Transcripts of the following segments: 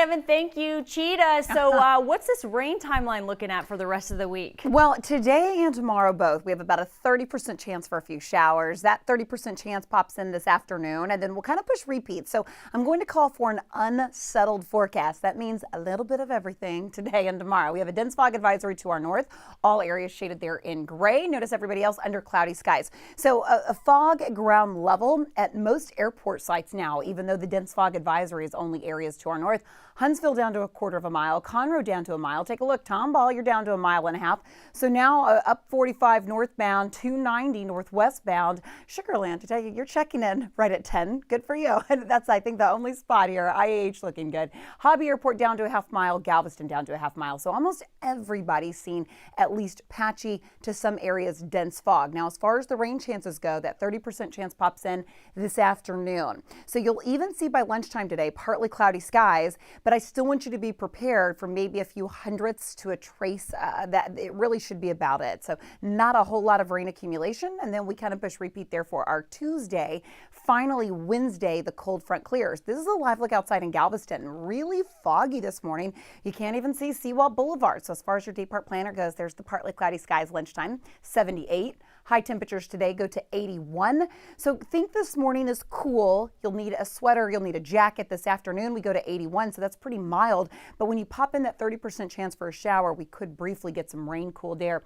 Evan, thank you. Cheetah, so what's this rain timeline looking at for the rest of the week? Well, today and tomorrow both, we have about a 30% chance for a few showers. That 30% chance pops in this afternoon, and then we'll kind of push repeats. So I'm going to call for an unsettled forecast. That means a little bit of everything today and tomorrow. We have a dense fog advisory to our north. All areas shaded there in gray. Notice everybody else under cloudy skies. So a fog at ground level at most airport sites now, even though the dense fog advisory is only areas to our north. Huntsville down to a quarter of a mile, Conroe down to a mile. Take a look, Tomball, you're down to a mile and a half. So now up 45 northbound, 290 northwestbound. Sugarland, to tell you, you're checking in right at 10. Good for you. And that's, I think, the only spot here. IAH looking good. Hobby Airport down to a half mile, Galveston down to a half mile. So almost everybody's seen at least patchy to some areas dense fog. Now, as far as the rain chances go, that 30% chance pops in this afternoon. So you'll even see by lunchtime today partly cloudy skies, but I still want you to be prepared for maybe a few hundredths to a trace. That it really should be about it. So not a whole lot of rain accumulation, and then we kind of push repeat there for our Tuesday. Finally, Wednesday, the cold front clears. This is a live look outside in Galveston. Really foggy this morning. You can't even see Seawall Boulevard. So as far as your day part planner goes, there's the partly cloudy skies lunchtime, 78. High temperatures today go to 81. So think this morning is cool. You'll need a sweater, you'll need a jacket. This afternoon we go to 81, so that's pretty mild. But when you pop in that 30% chance for a shower, we could briefly get some rain cooled air.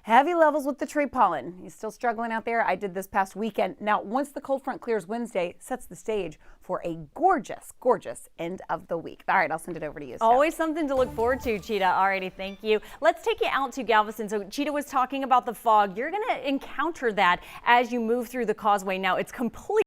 Heavy levels with the tree pollen. You still struggling out there? I did this past weekend. Now, once the cold front clears Wednesday, sets the stage for a gorgeous, gorgeous end of the week. All right, I'll send it over to you, Steph. Always something to look forward to, Cheetah. Alrighty, thank you. Let's take you out to Galveston. So Cheetah was talking about the fog. You're going to encounter that as you move through the causeway. Now, it's completely